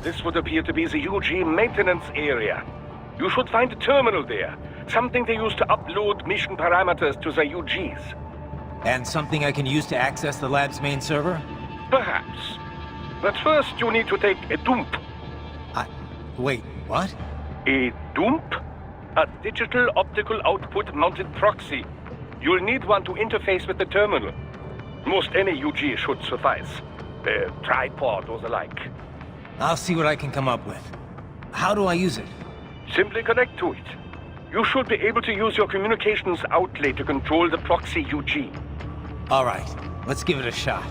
This would appear to be the UG maintenance area. You should find a terminal there. Something they use to upload mission parameters to the UGs. And something I can use to access the lab's main server? Perhaps. But first you need to take a dump. Wait, what? A dump? A digital optical output mounted proxy. You'll need one to interface with the terminal. Most any UG should suffice. A tripod or the like. I'll see what I can come up with. How do I use it? Simply connect to it. You should be able to use your communications outlet to control the proxy UG. All right, let's give it a shot.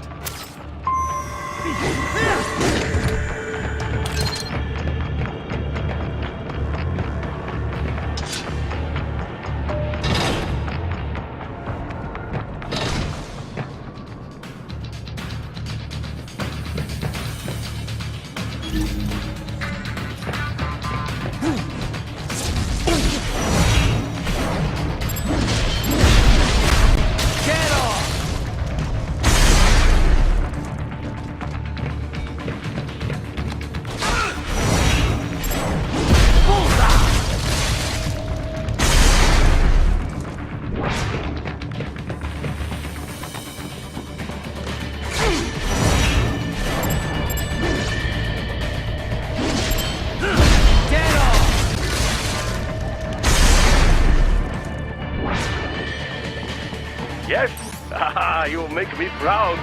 Yes? You make me proud.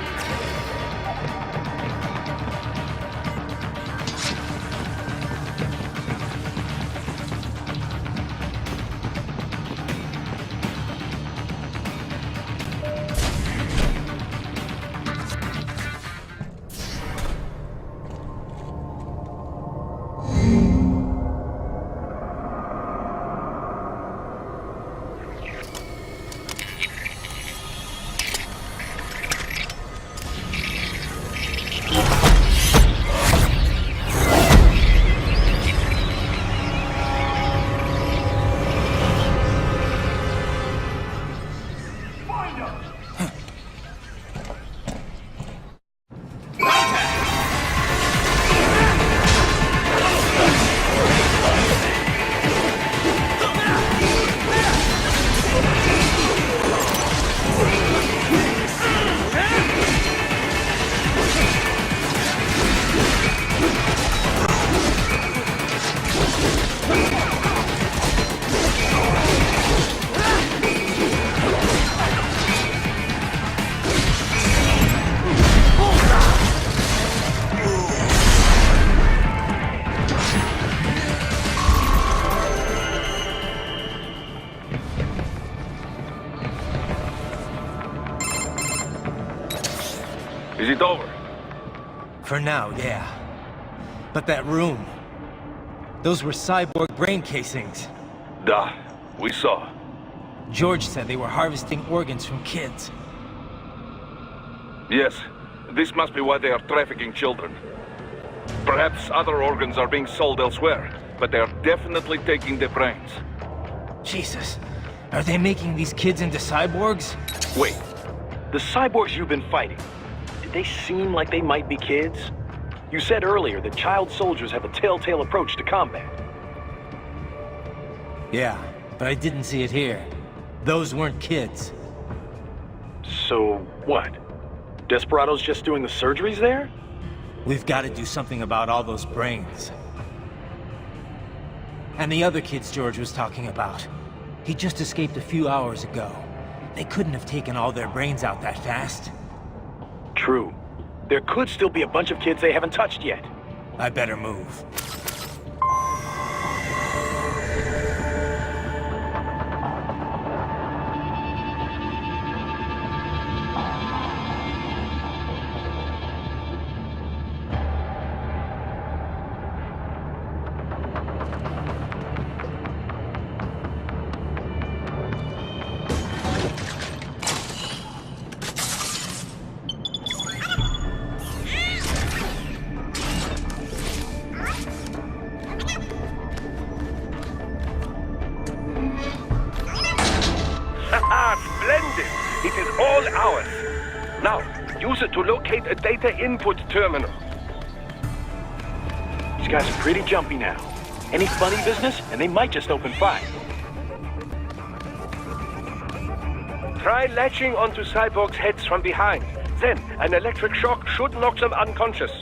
Is it over? For now, yeah. But that room... those were cyborg brain casings. Duh, we saw. George said they were harvesting organs from kids. Yes, this must be why they are trafficking children. Perhaps other organs are being sold elsewhere, but they are definitely taking their brains. Jesus, are they making these kids into cyborgs? Wait, the cyborgs you've been fighting, did they seem like they might be kids? You said earlier that child soldiers have a telltale approach to combat. Yeah, but I didn't see it here. Those weren't kids. So, what? Desperado's just doing the surgeries there? We've got to do something about all those brains. And the other kids George was talking about. He just escaped a few hours ago. They couldn't have taken all their brains out that fast. True. There could still be a bunch of kids they haven't touched yet. I better move. Splendid! It is all ours. Now, use it to locate a data input terminal. These guys are pretty jumpy now. Any funny business, and they might just open fire. Try latching onto cyborgs' heads from behind. Then, an electric shock should knock them unconscious.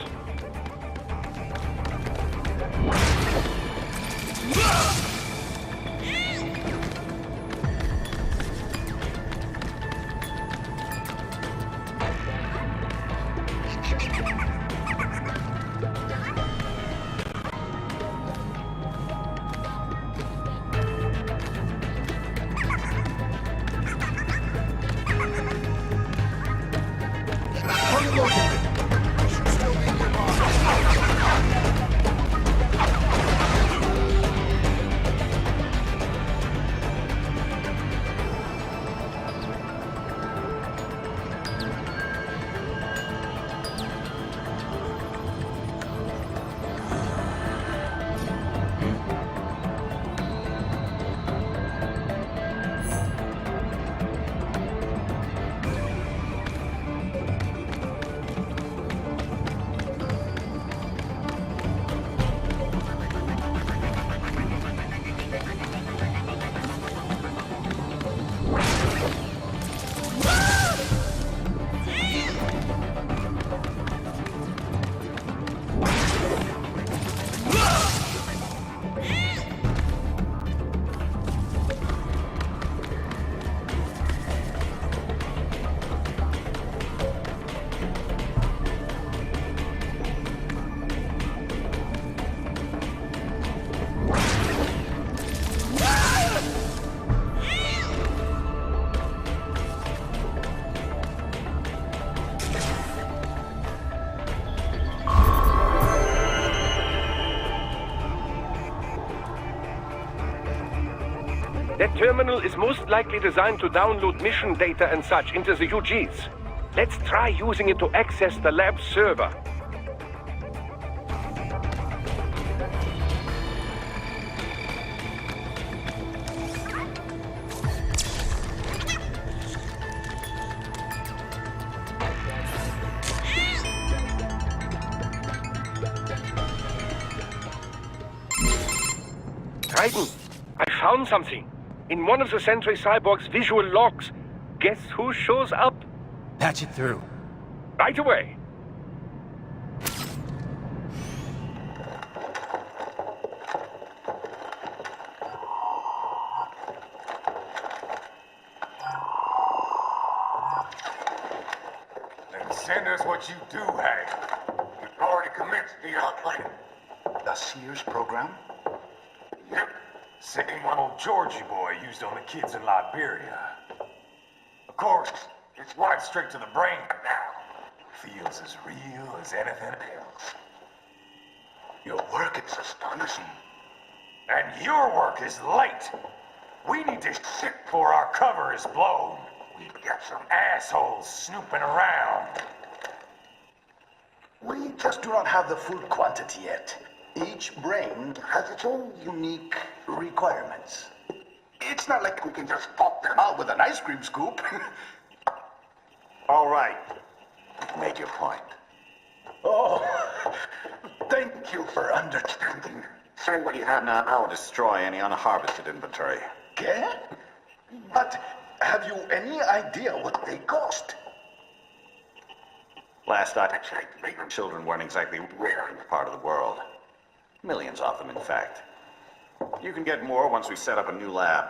That terminal is most likely designed to download mission data and such into the UGs. Let's try using it to access the lab server. Raiden, I found something. In one of the Sentry Cyborg's visual logs. Guess who shows up? Patch it through. Right away. Then send us what you do have. We've already commenced the outline. The Sears program? Yep. Same one old Georgie boy used on the kids in Liberia. Of course, it's right straight to the brain now. Feels as real as anything else. Your work is astonishing. And your work is late. We need to shit before our cover is blown. We've got some assholes snooping around. We just do not have the full quantity yet. Each brain has its own unique requirements. It's not like we can just pop them out with an ice cream scoop. All right. Make your point. Oh, thank you for understanding. Send what you have now. I'll destroy any unharvested inventory. Okay? But have you any idea what they cost? Last I checked, children weren't exactly rare in this part of the world. Millions of them, in fact. You can get more once we set up a new lab.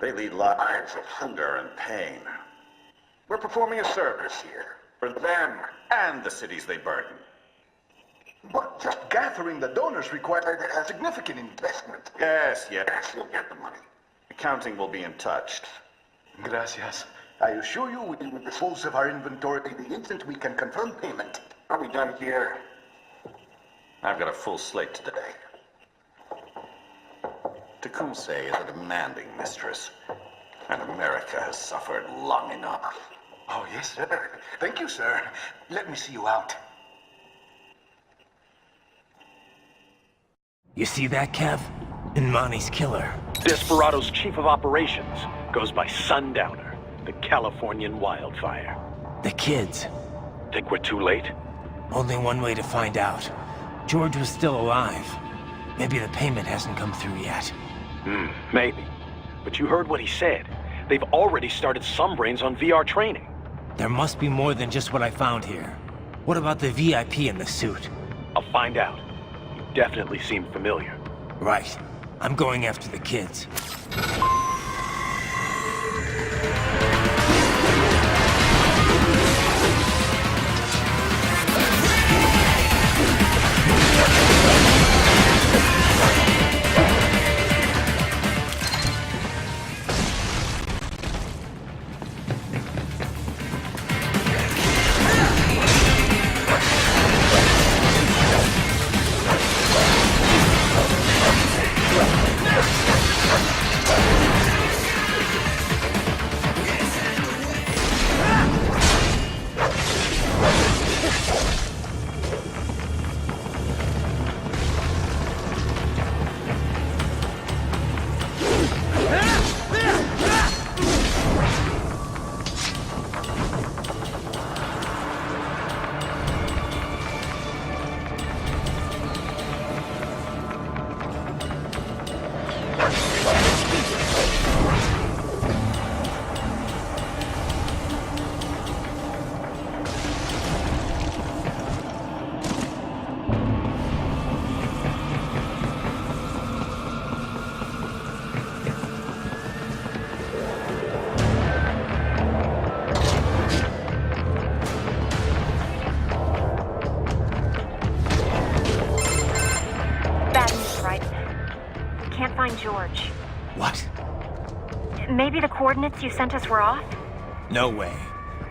They lead lives of hunger and pain. We're performing a service here. For them and the cities they burden. But just gathering the donors required a significant investment. Yes, you'll get the money. Accounting will be in touch. Gracias. I assure you we will dispose of our inventory the instant we can confirm payment. Are we done here? I've got a full slate today. Tecumseh is a demanding mistress, and America has suffered long enough. Oh, yes, sir. Thank you, sir. Let me see you out. You see that, Kev? Imani's killer. Desperado's chief of operations goes by Sundowner, the Californian wildfire. The kids. Think we're too late? Only one way to find out. George was still alive. Maybe the payment hasn't come through yet. Maybe. But you heard what he said. They've already started some brains on VR training. There must be more than just what I found here. What about the VIP in the suit? I'll find out. You definitely seem familiar. Right. I'm going after the kids. George. What? Maybe the coordinates you sent us were off? No way.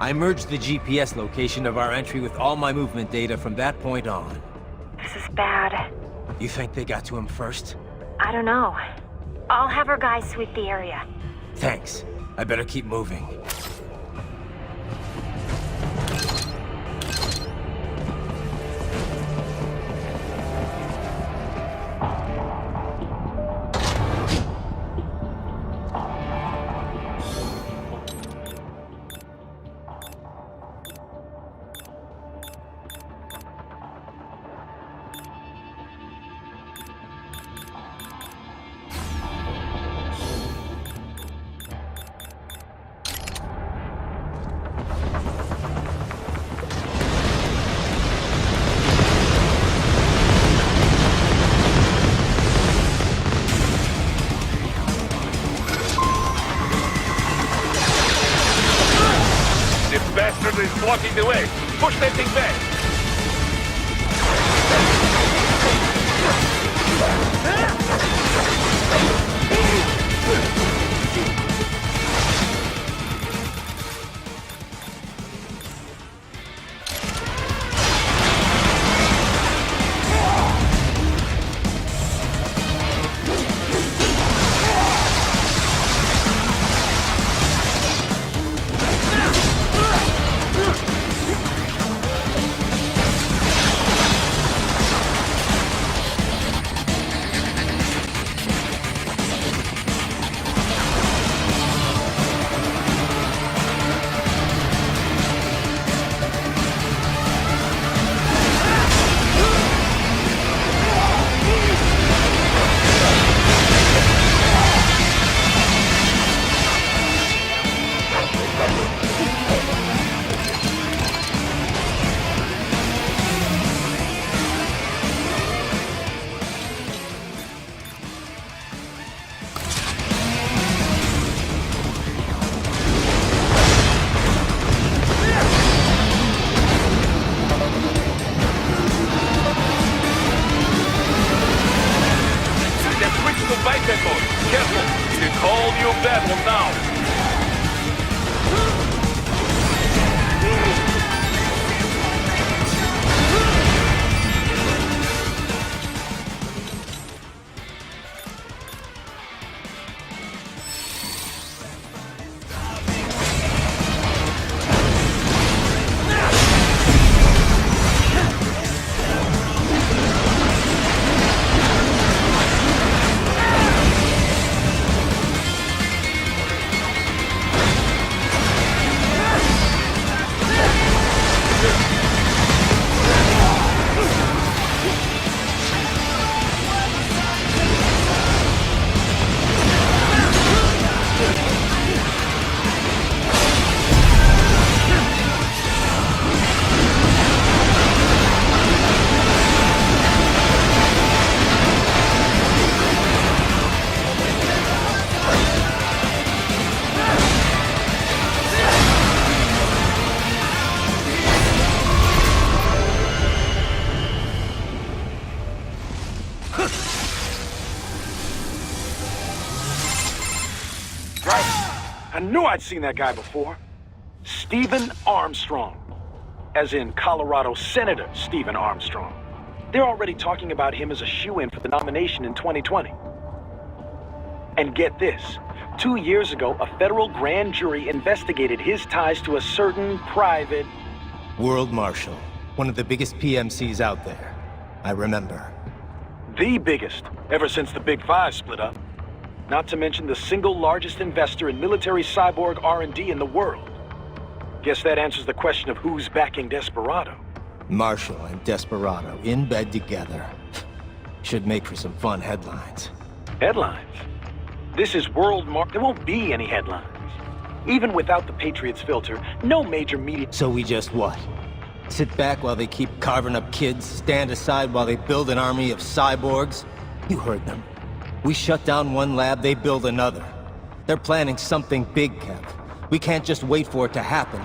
I merged the GPS location of our entry with all my movement data from that point on. This is bad. You think they got to him first? I don't know. I'll have our guys sweep the area. Thanks. I better keep moving. Is blocking the way. Push that thing back. knew I'd seen that guy before. Stephen Armstrong. As in Colorado Senator Stephen Armstrong. They're already talking about him as a shoo-in for the nomination in 2020. And get this. 2 years ago, a federal grand jury investigated his ties to a certain private... World Marshal. One of the biggest PMCs out there. I remember. The biggest, ever since the Big Five split up. Not to mention the single largest investor in military cyborg R&D in the world. Guess that answers the question of who's backing Desperado. Marshall and Desperado in bed together. Should make for some fun headlines. Headlines? This is There won't be any headlines. Even without the Patriots filter, no major media... So we just what? Sit back while they keep carving up kids, stand aside while they build an army of cyborgs? You heard them. We shut down one lab, they build another. They're planning something big, Kev. We can't just wait for it to happen.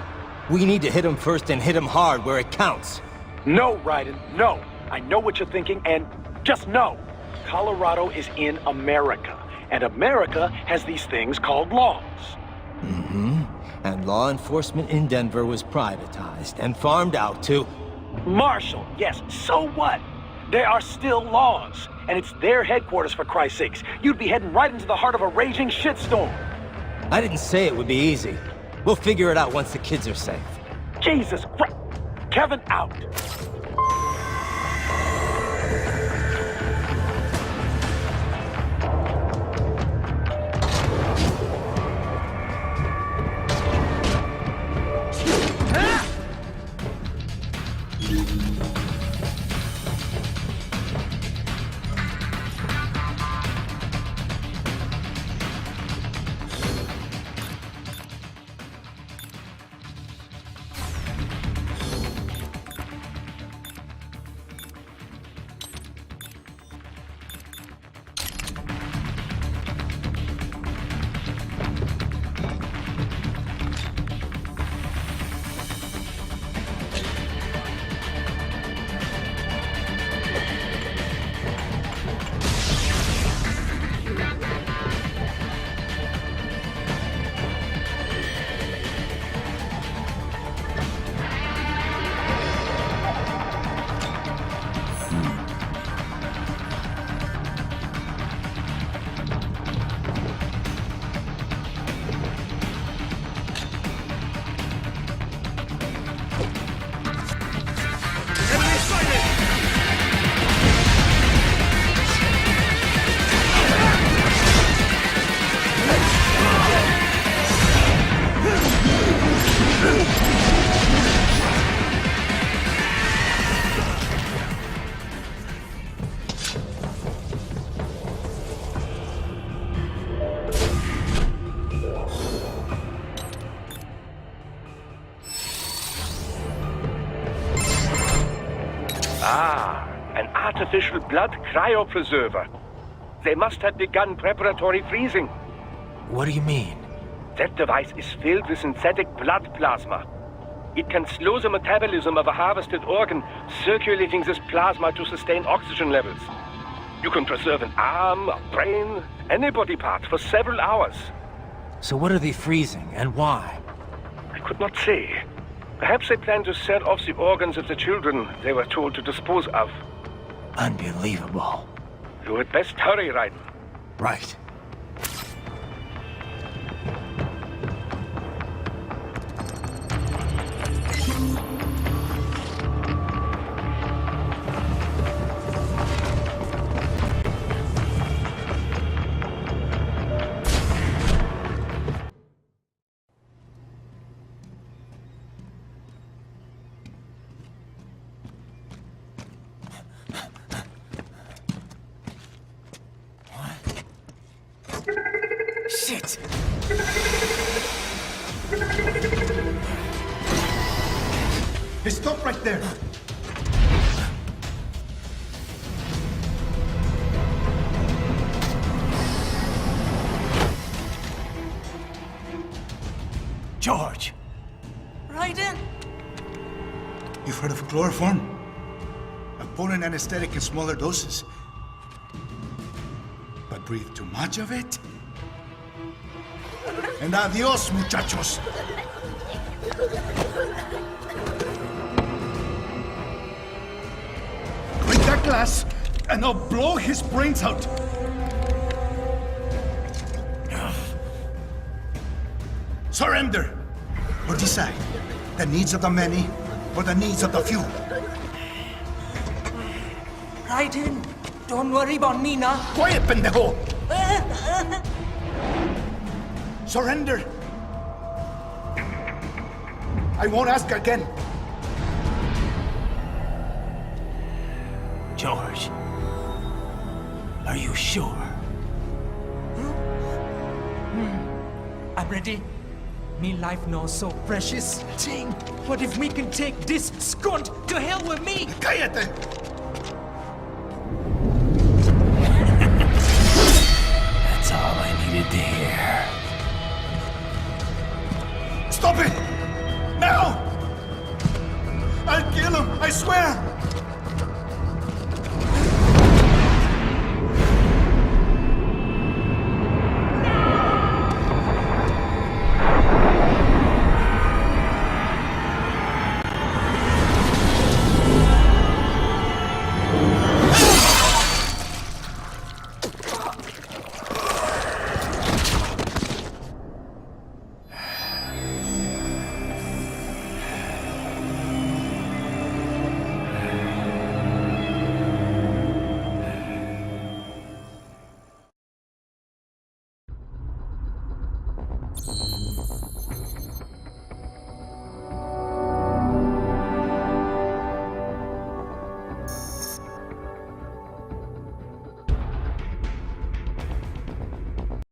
We need to hit them first and hit them hard where it counts. No, Raiden, no. I know what you're thinking, and just no. Colorado is in America, and America has these things called laws. Mm-hmm. And law enforcement in Denver was privatized and farmed out to... Marshall, yes, so what? There are still laws, and it's their headquarters, for Christ's sakes. You'd be heading right into the heart of a raging shitstorm. I didn't say it would be easy. We'll figure it out once the kids are safe. Jesus Christ! Kevin out! An artificial blood cryopreserver. They must have begun preparatory freezing. What do you mean? That device is filled with synthetic blood plasma. It can slow the metabolism of a harvested organ, circulating this plasma to sustain oxygen levels. You can preserve an arm, a brain, any body part for several hours. So what are they freezing, and why? I could not say. Perhaps they plan to sell off the organs of the children they were told to dispose of. Unbelievable. You had best hurry, Raiden. Right. Shit! Hey, stop right there! George! Raiden! You've heard of chloroform? A potent anesthetic in smaller doses. But breathe too much of it? And adios, muchachos. Break that glass, and I'll blow his brains out. Surrender! Or decide. The needs of the many, or the needs of the few. Raiden, don't worry about me now. Quiet, pendejo! Surrender! I won't ask again. George, are you sure? I'm ready. Me life now so precious. Ting, what if we can take this skunt to hell with me? Cállate! That's all I needed to hear. Stop it! Now! I'll kill him, I swear!